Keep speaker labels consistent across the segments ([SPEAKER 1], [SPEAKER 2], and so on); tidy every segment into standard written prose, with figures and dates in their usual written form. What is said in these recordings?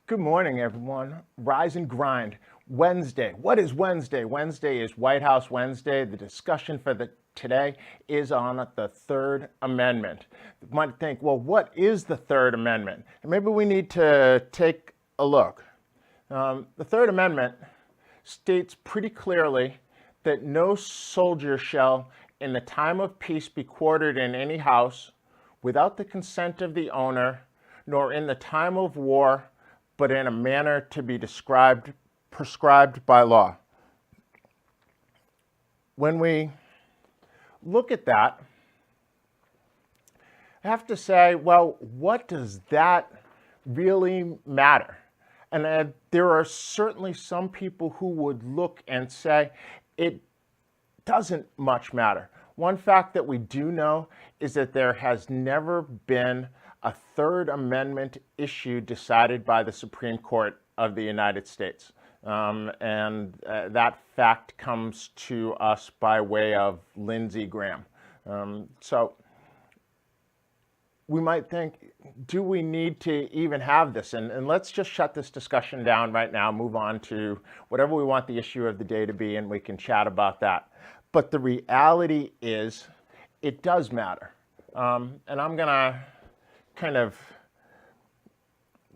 [SPEAKER 1] Good morning, everyone. Rise and grind. Wednesday. What is Wednesday? Wednesday is White House Wednesday. The discussion for today is on the Third Amendment. You might think, well, what is the Third Amendment? And maybe we need to take a look. The Third Amendment states pretty clearly that no soldier shall, in the time of peace, be quartered in any house without the consent of the owner, nor in the time of war, but in a manner to be prescribed by law. When we look at that, I have to say, well, what does that really matter? And there are certainly some people who would look and say it doesn't much matter. One fact that we do know is that there has never been a Third Amendment issue decided by the Supreme Court of the United States. That fact comes to us by way of Lindsey Graham. So we might think, do we need to even have this? And let's just shut this discussion down right now, move on to whatever we want the issue of the day to be, and we can chat about that. But the reality is, it does matter. And I'm going to kind of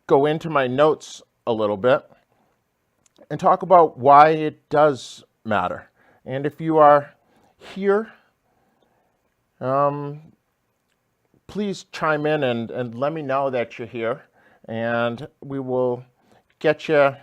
[SPEAKER 1] go into my notes a little bit and talk about why it does matter. And if you are here, please chime in and let me know that you're here, and we will get you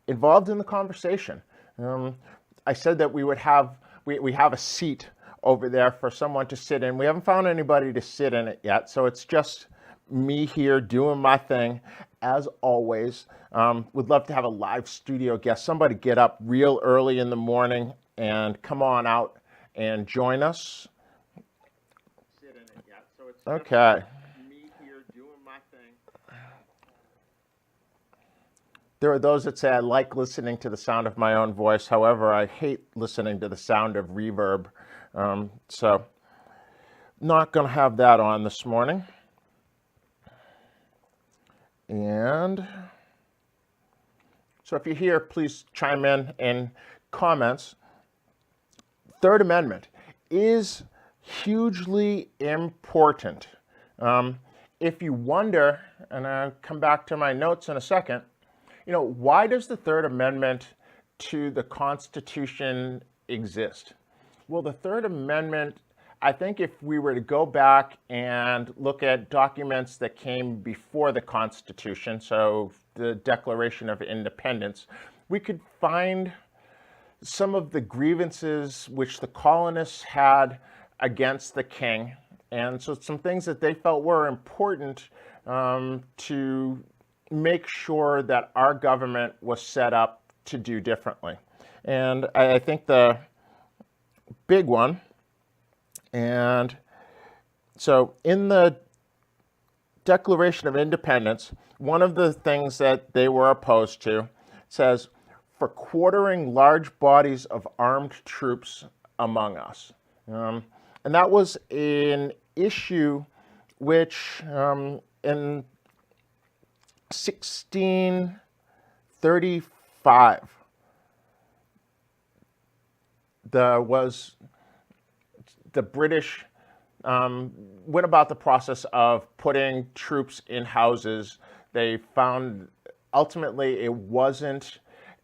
[SPEAKER 1] involved in the conversation. I said that we would have we have a seat over there for someone to sit in. We haven't found anybody to sit in it yet, so it's just me here doing my thing. As always, would love to have a live studio guest. Somebody get up real early in the morning and come on out and join us. Sit in it yet, so it's okay. Me here doing my thing. There are those that say I like listening to the sound of my own voice. However, I hate listening to the sound of reverb. So not going to have that on this morning. And so if you're here, please chime in comments. Third Amendment is hugely important. If you wonder, and I'll come back to my notes in a second, why does the Third Amendment to the Constitution exist? Well, the Third Amendment, I think if we were to go back and look at documents that came before the Constitution, so the Declaration of Independence, we could find some of the grievances which the colonists had against the king. And so some things that they felt were important to make sure that our government was set up to do differently. And I think the big one, and so in the Declaration of Independence, one of the things that they were opposed to says, for quartering large bodies of armed troops among us. And that was an issue which in 1635, the British went about the process of putting troops in houses. They found ultimately it wasn't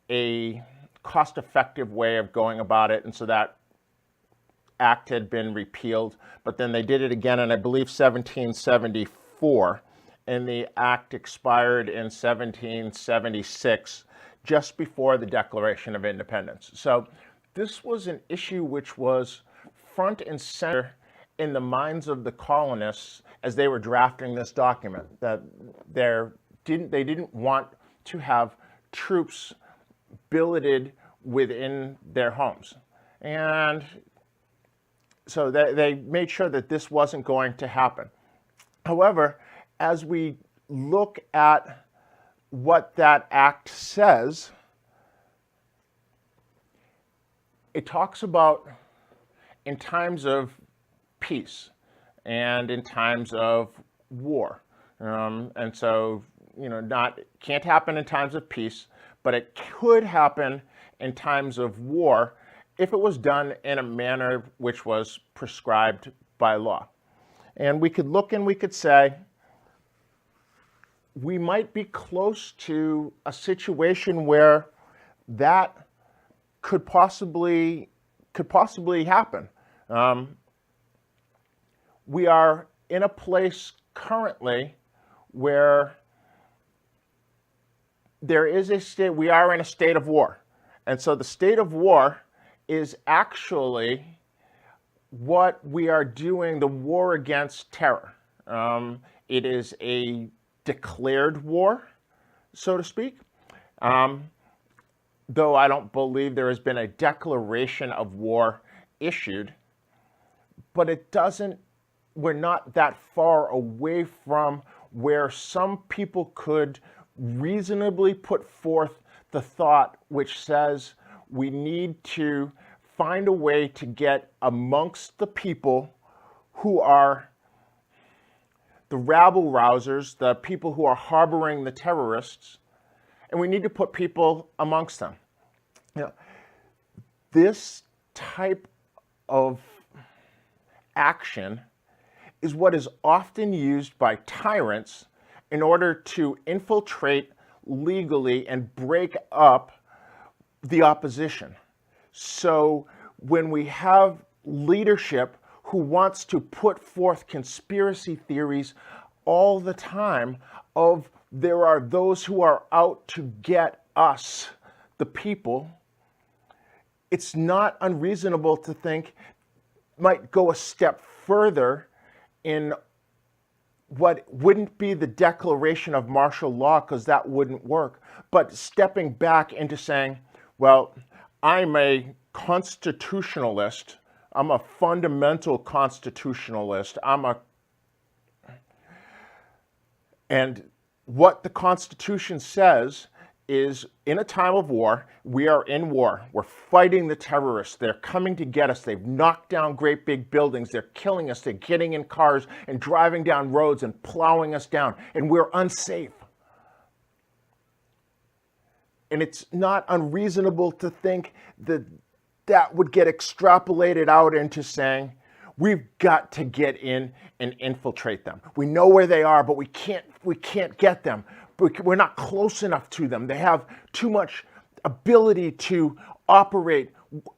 [SPEAKER 1] a cost-effective way of going about it, and so that act had been repealed. But then they did it again in, I believe, 1774, and the act expired in 1776, just before the Declaration of Independence. So this was an issue which was front and center in the minds of the colonists as they were drafting this document, that they didn't want to have troops billeted within their homes. And so they made sure that this wasn't going to happen. However, as we look at what that act says, it talks about in times of peace and in times of war. And so can't happen in times of peace, but it could happen in times of war if it was done in a manner which was prescribed by law. And we could look and we could say, we might be close to a situation where that could possibly happen. We are in a place currently where we are in a state of war. And so the state of war is actually what we are doing, the war against terror. It is a declared war, so to speak. Though I don't believe there has been a declaration of war issued, but we're not that far away from where some people could reasonably put forth the thought which says we need to find a way to get amongst the people who are the rabble-rousers, the people who are harboring the terrorists, and we need to put people amongst them. This type of action is what is often used by tyrants in order to infiltrate legally and break up the opposition. So when we have leadership who wants to put forth conspiracy theories all the time of there are those who are out to get us, the people, it's not unreasonable to think might go a step further in what wouldn't be the declaration of martial law, because that wouldn't work, but stepping back into saying, well, I'm a constitutionalist, I'm a fundamental constitutionalist, and what the Constitution says is, in a time of war, we are in war. We're fighting the terrorists. They're coming to get us. They've knocked down great big buildings. They're killing us. They're getting in cars and driving down roads and plowing us down. And we're unsafe. And it's not unreasonable to think that that would get extrapolated out into saying, we've got to get in and infiltrate them. We know where they are, but we can't get them. We're not close enough to them. They have too much ability to operate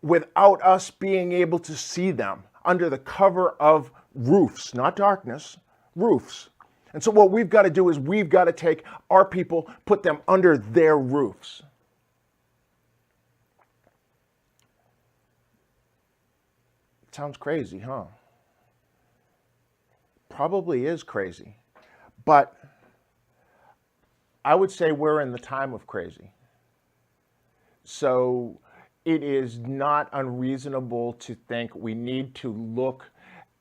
[SPEAKER 1] without us being able to see them under the cover of roofs, not darkness, roofs. And so what we've got to do is we've got to take our people, put them under their roofs. Sounds crazy, huh? Probably is crazy. But I would say we're in the time of crazy. So it is not unreasonable to think we need to look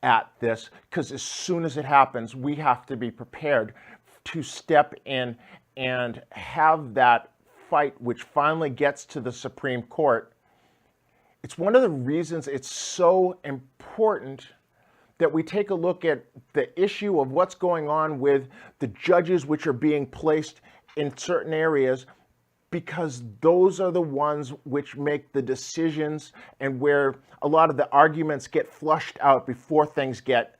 [SPEAKER 1] at this, because as soon as it happens, we have to be prepared to step in and have that fight which finally gets to the Supreme Court. It's one of the reasons it's so important that we take a look at the issue of what's going on with the judges which are being placed in certain areas, because those are the ones which make the decisions and where a lot of the arguments get flushed out before things get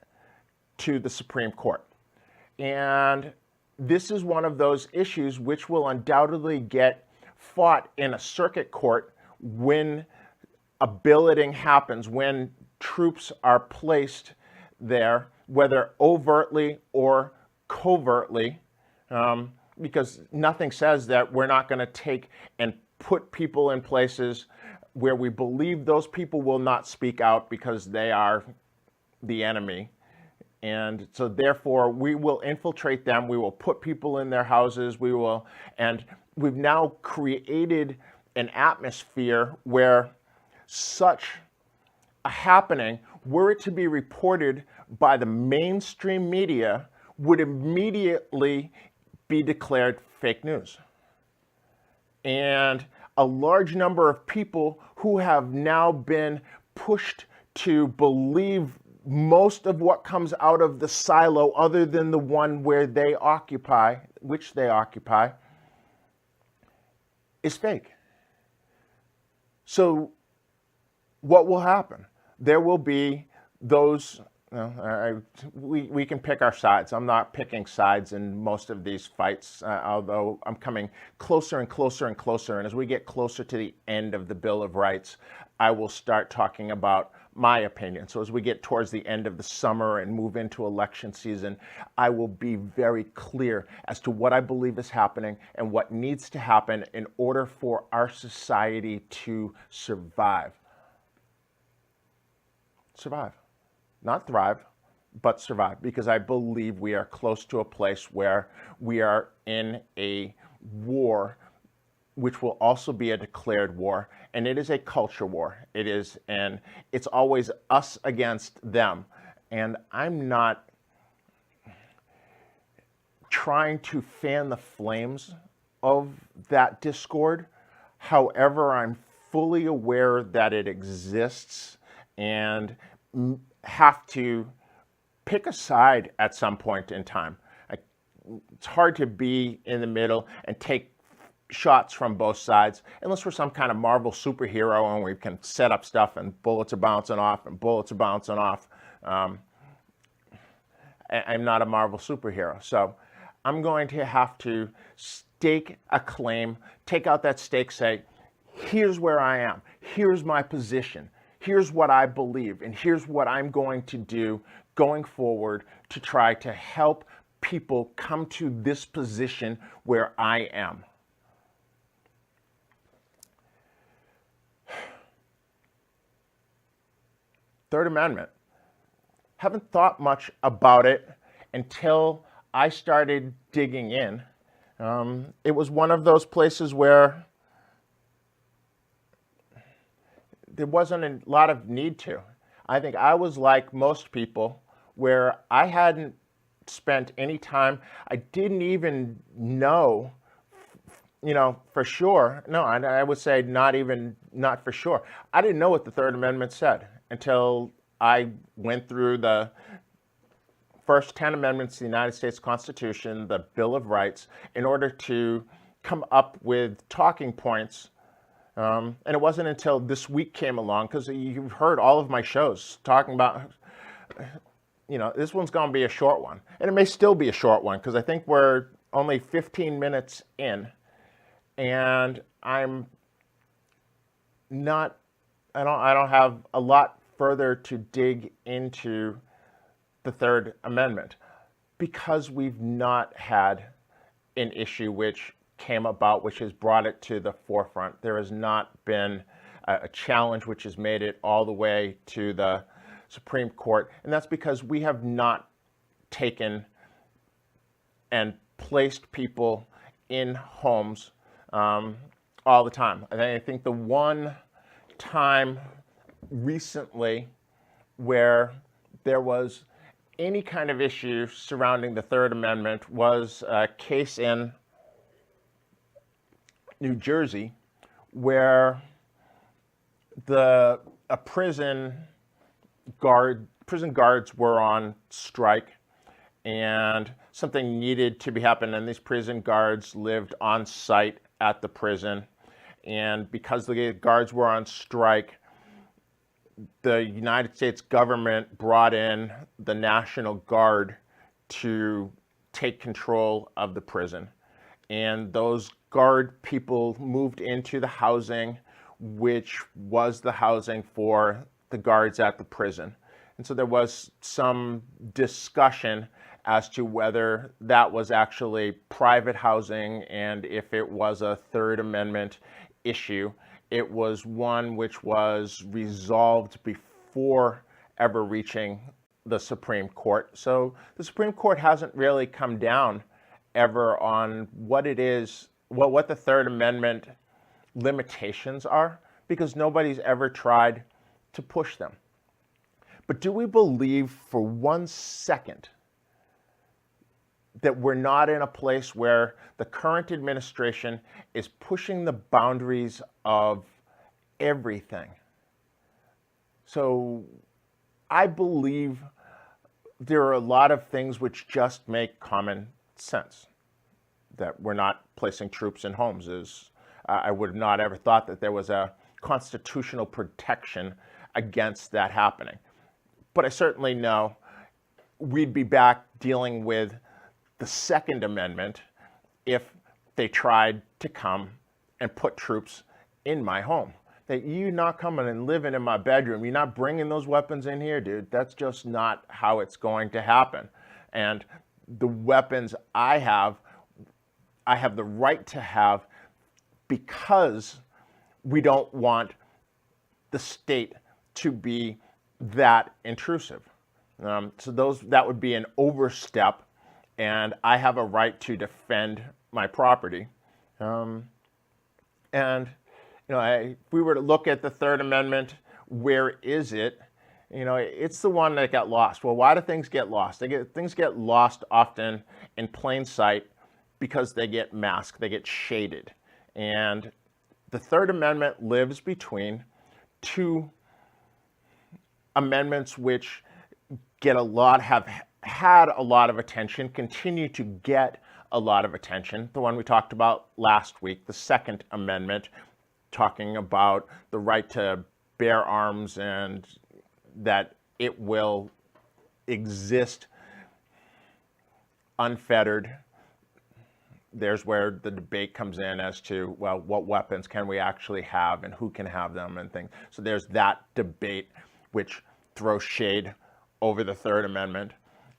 [SPEAKER 1] to the Supreme Court. And this is one of those issues which will undoubtedly get fought in a circuit court when a billeting happens, when troops are placed there, whether overtly or covertly, because nothing says that we're not going to take and put people in places where we believe those people will not speak out because they are the enemy. And so therefore we will infiltrate them. We will put people in their houses. And we've now created an atmosphere where such a happening, were it to be reported by the mainstream media, would immediately be declared fake news. And a large number of people who have now been pushed to believe most of what comes out of the silo, other than the one where they occupy, which they occupy, is fake. So what will happen? There will be those, we can pick our sides. I'm not picking sides in most of these fights, although I'm coming closer and closer and closer. And as we get closer to the end of the Bill of Rights, I will start talking about my opinion. So as we get towards the end of the summer and move into election season, I will be very clear as to what I believe is happening and what needs to happen in order for our society to survive. Survive. Not thrive, but survive, because I believe we are close to a place where we are in a war, which will also be a declared war, and it is a culture war. And it's always us against them. And I'm not trying to fan the flames of that discord. However, I'm fully aware that it exists and have to pick a side at some point in time. It's hard to be in the middle and take shots from both sides, unless we're some kind of Marvel superhero and we can set up stuff and bullets are bouncing off and bullets are bouncing off. I'm not a Marvel superhero, so I'm going to have to stake a claim, take out that stake, say, here's where I am, here's my position, here's what I believe, and here's what I'm going to do going forward to try to help people come to this position where I am. Third Amendment. Haven't thought much about it until I started digging in. It was one of those places where there wasn't a lot of need to. I think I was like most people, where I hadn't spent any time. I didn't even know, for sure. No, I would say not for sure. I didn't know what the Third Amendment said until I went through the first 10 amendments to the United States Constitution, the Bill of Rights, in order to come up with talking points. And it wasn't until this week came along, because you've heard all of my shows talking about, this one's going to be a short one. And it may still be a short one, because I think we're only 15 minutes in. And I don't have a lot further to dig into the Third Amendment, because we've not had an issue which came about, which has brought it to the forefront. There has not been a challenge which has made it all the way to the Supreme Court, and that's because we have not taken and placed people in homes all the time. I think the one time recently where there was any kind of issue surrounding the Third Amendment was a case in New Jersey where prison guards were on strike, and something needed to be happened, and these prison guards lived on site at the prison. And because the guards were on strike, the United States government brought in the National Guard to take control of the prison. And those guard people moved into the housing, which was the housing for the guards at the prison. And so there was some discussion as to whether that was actually private housing and if it was a Third Amendment issue. It was one which was resolved before ever reaching the Supreme Court. So the Supreme Court hasn't really come down ever on what it is, what the Third Amendment limitations are, because nobody's ever tried to push them. But do we believe for 1 second that we're not in a place where the current administration is pushing the boundaries of everything? So I believe there are a lot of things which just make common sense. That we're not placing troops in homes is, I would have not ever thought that there was a constitutional protection against that happening. But I certainly know we'd be back dealing with the Second Amendment if they tried to come and put troops in my home. That you're not coming and living in my bedroom. You're not bringing those weapons in here, dude. That's just not how it's going to happen. And the weapons I have the right to have because we don't want the state to be that intrusive. So that would be an overstep, and I have a right to defend my property. And if we were to look at the Third Amendment, where is it? It's the one that got lost. Well, why do things get lost? Things get lost often in plain sight because they get masked, they get shaded. And the Third Amendment lives between two amendments which have had a lot of attention, continue to get a lot of attention. The one we talked about last week, the Second Amendment, talking about the right to bear arms and that it will exist unfettered. There's where the debate comes in as to, well, what weapons can we actually have and who can have them and things. So there's that debate which throws shade over the Third Amendment.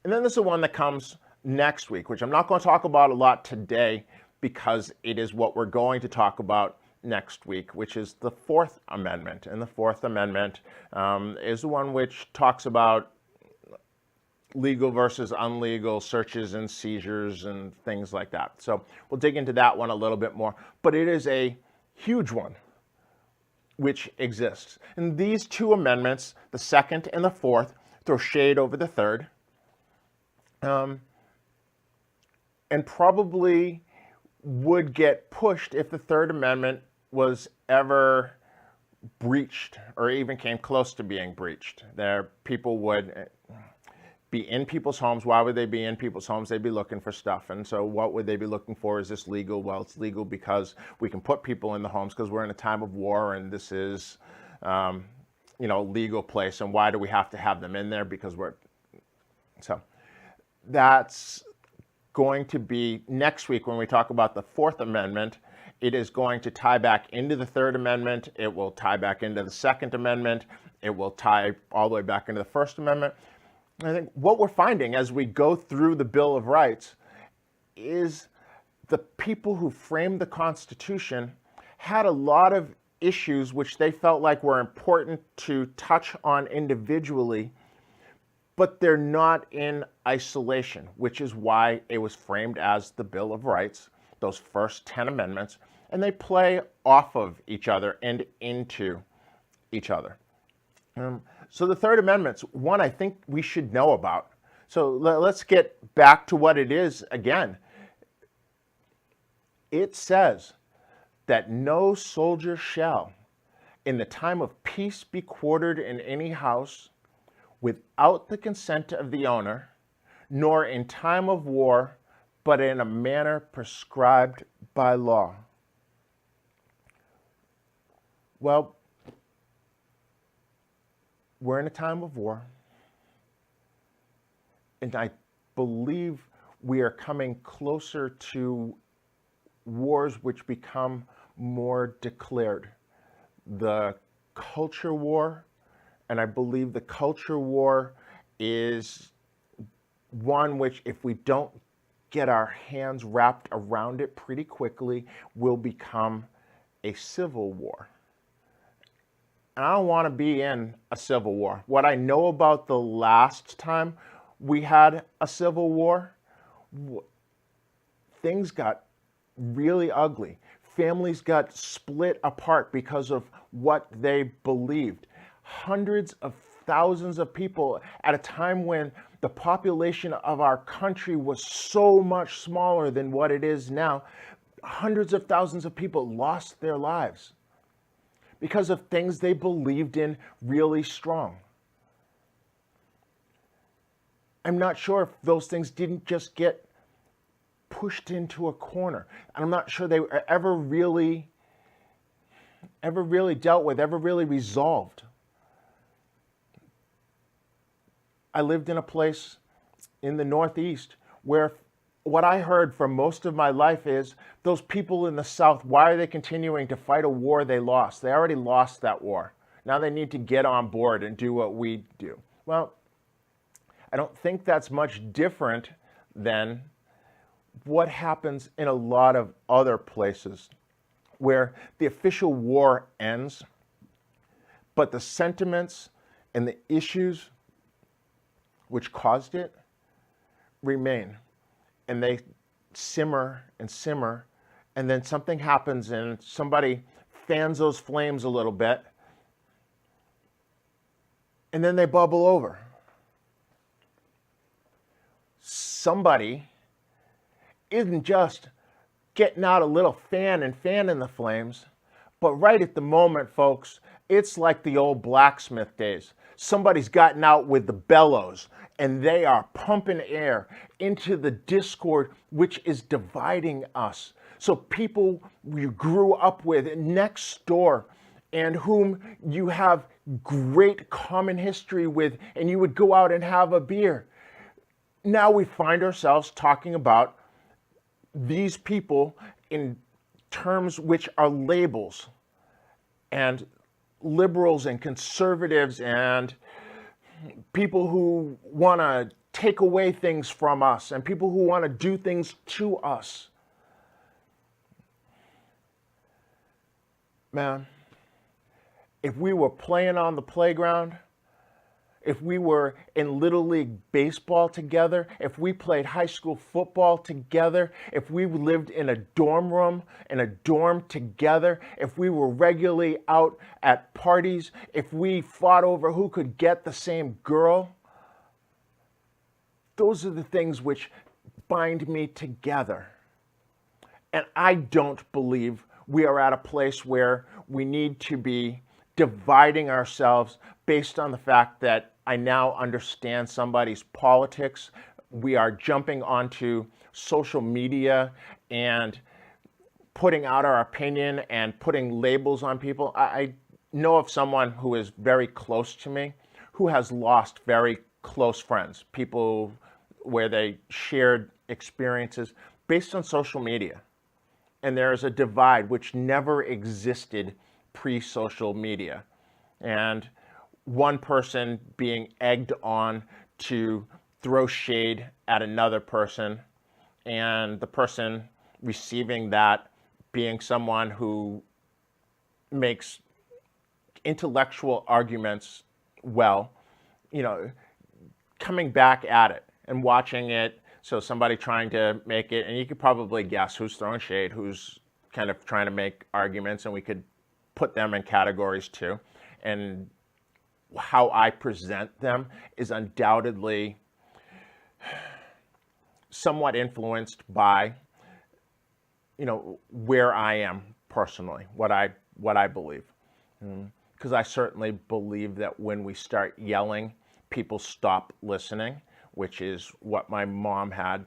[SPEAKER 1] And then there's the one that comes next week, which I'm not going to talk about a lot today because it is what we're going to talk about next week, which is the Fourth Amendment. And the Fourth Amendment is the one which talks about legal versus unlegal searches and seizures and things like that. So we'll dig into that one a little bit more, but it is a huge one which exists. And these two amendments, the Second and the Fourth, throw shade over the Third, and probably would get pushed if the Third Amendment was ever breached or even came close to being breached. People would be in people's homes. Why would they be in people's homes? They'd be looking for stuff. And so what would they be looking for? Is this legal? Well, it's legal because we can put people in the homes because we're in a time of war and this is, a legal place. And why do we have to have them in there? Because so that's going to be next week when we talk about the Fourth Amendment. It is going to tie back into the Third Amendment. It will tie back into the Second Amendment. It will tie all the way back into the First Amendment. I think what we're finding as we go through the Bill of Rights is the people who framed the Constitution had a lot of issues which they felt like were important to touch on individually, but they're not in isolation, which is why it was framed as the Bill of Rights, those first 10 amendments, and they play off of each other and into each other. So the Third Amendment's one I think we should know about. So let's get back to what it is again. It says that no soldier shall, in the time of peace, be quartered in any house without the consent of the owner, nor in time of war, but in a manner prescribed by law. Well, we're in a time of war, and I believe we are coming closer to wars which become more declared. The culture war, and I believe the culture war is one which, if we don't get our hands wrapped around it pretty quickly, will become a civil war. And I don't want to be in a civil war. What I know about the last time we had a civil war, things got really ugly. Families got split apart because of what they believed. Hundreds of thousands of people at a time when the population of our country was so much smaller than what it is now. Hundreds of thousands of people lost their lives because of things they believed in really strong. I'm not sure if those things didn't just get pushed into a corner. I'm not sure they were ever really dealt with, ever really resolved. I lived in a place in the Northeast where what I heard for most of my life is those people in the South, why are they continuing to fight a war they lost? They already lost that war. Now they need to get on board and do what we do. Well, I don't think that's much different than what happens in a lot of other places where the official war ends, but the sentiments and the issues which caused it remain. And they simmer and simmer, and then something happens and somebody fans those flames a little bit, and then they bubble over. Somebody isn't just getting out a little fan and fanning the flames, but right at the moment, folks, it's like the old blacksmith days. Somebody's gotten out with the bellows and they are pumping air into the discord which is dividing us. So people you grew up with next door and whom you have great common history with, and you would go out and have a beer. Now we find ourselves talking about these people in terms which are labels, and liberals and conservatives and people who want to take away things from us and people who want to do things to us. Man, if we were playing on the playground, if we were in Little League baseball together, if we played high school football together, if we lived in a dorm room, in a dorm together, if we were regularly out at parties, if we fought over who could get the same girl, those are the things which bind me together. And I don't believe we are at a place where we need to be dividing ourselves based on the fact that I now understand somebody's politics. We are jumping onto social media and putting out our opinion and putting labels on people. I know of someone who is very close to me who has lost very close friends, people where they shared experiences based on social media. And there is a divide which never existed pre-social media. And one person being egged on to throw shade at another person, and the person receiving that being someone who makes intellectual arguments well, coming back at it and watching it. So somebody trying to make it, and you could probably guess who's throwing shade, who's kind of trying to make arguments, and we could put them in categories too. And how I present them is undoubtedly somewhat influenced by, where I am personally, what I believe. Because I certainly believe that when we start yelling, people stop listening, which is what my mom had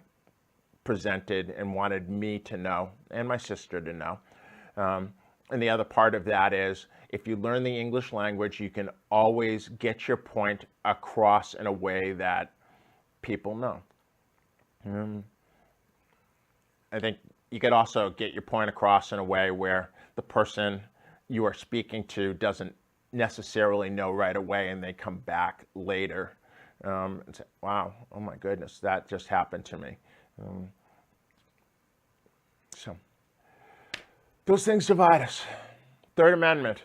[SPEAKER 1] presented and wanted me to know, and my sister to know. And the other part of that is, if you learn the English language, you can always get your point across in a way that people know. I think you could also get your point across in a way where the person you are speaking to doesn't necessarily know right away, and they come back later and say, wow, oh my goodness, that just happened to me. So those things divide us. Third Amendment.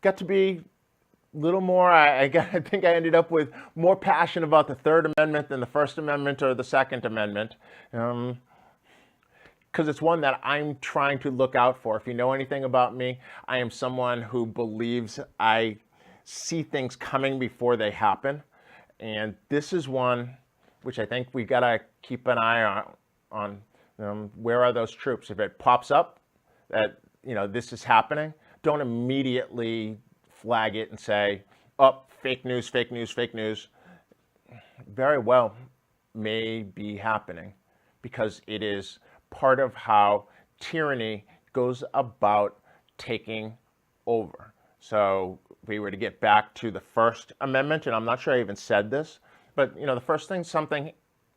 [SPEAKER 1] Got to be a little more, I think I ended up with more passion about the Third Amendment than the First Amendment or the Second Amendment. Because it's one that I'm trying to look out for. If you know anything about me, I am someone who believes I see things coming before they happen. And this is one which I think we got to keep an eye on. Where are those troops? If it pops up that, this is happening, don't immediately flag it and say, oh, fake news, fake news, fake news. Very well, may be happening, because it is part of how tyranny goes about taking over. So if we were to get back to the First Amendment, and I'm not sure I even said this, but the first thing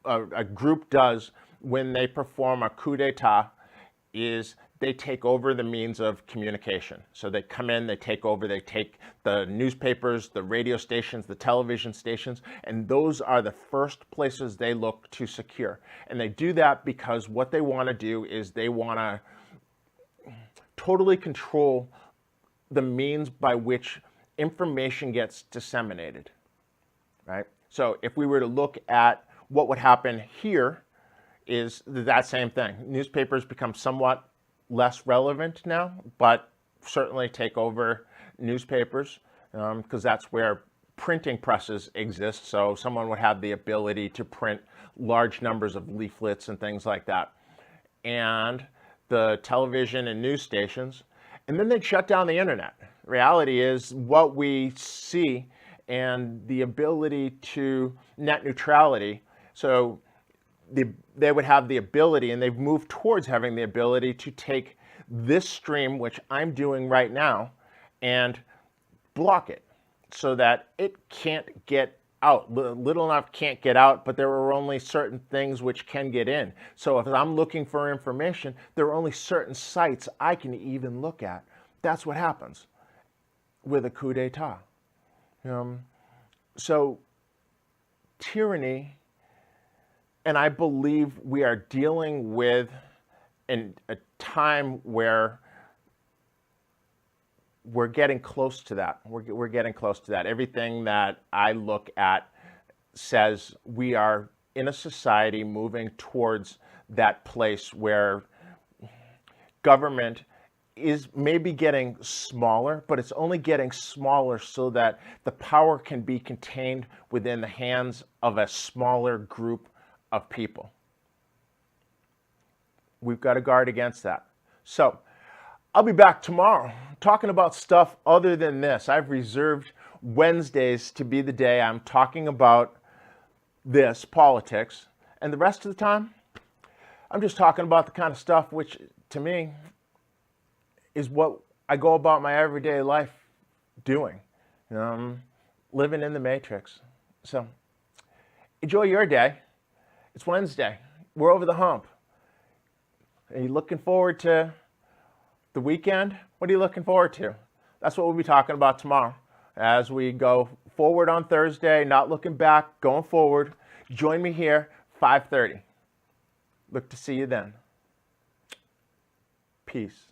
[SPEAKER 1] a group does when they perform a coup d'etat is they take over the means of communication. So they come in, they take over, they take the newspapers, the radio stations, the television stations, and those are the first places they look to secure. And they do that because what they want to do is they want to totally control the means by which information gets disseminated, right? So if we were to look at what would happen here, is that same thing. Newspapers become somewhat less relevant now, but certainly take over newspapers, because that's where printing presses exist. So someone would have the ability to print large numbers of leaflets and things like that. And the television and news stations, and then they'd shut down the internet. Reality is what we see, and the ability to net neutrality. So they would have the ability, and they've moved towards having the ability to take this stream, which I'm doing right now, and block it so that it can't get out. Little enough can't get out, but there are only certain things which can get in. So if I'm looking for information, there are only certain sites I can even look at. That's what happens with a coup d'etat. So tyranny, and I believe we are dealing with a time where we're getting close to that. We're getting close to that. Everything that I look at says we are in a society moving towards that place where government is maybe getting smaller, but it's only getting smaller so that the power can be contained within the hands of a smaller group of people. We've got to guard against that. So I'll be back tomorrow talking about stuff other than this. I've reserved Wednesdays to be the day I'm talking about this, politics, and the rest of the time, I'm just talking about the kind of stuff which, to me, is what I go about my everyday life doing, living in the matrix. So enjoy your day. It's Wednesday. We're over the hump. Are you looking forward to the weekend? What are you looking forward to? That's what we'll be talking about tomorrow as we go forward on Thursday, not looking back, going forward. Join me here, 5:30. Look to see you then. Peace.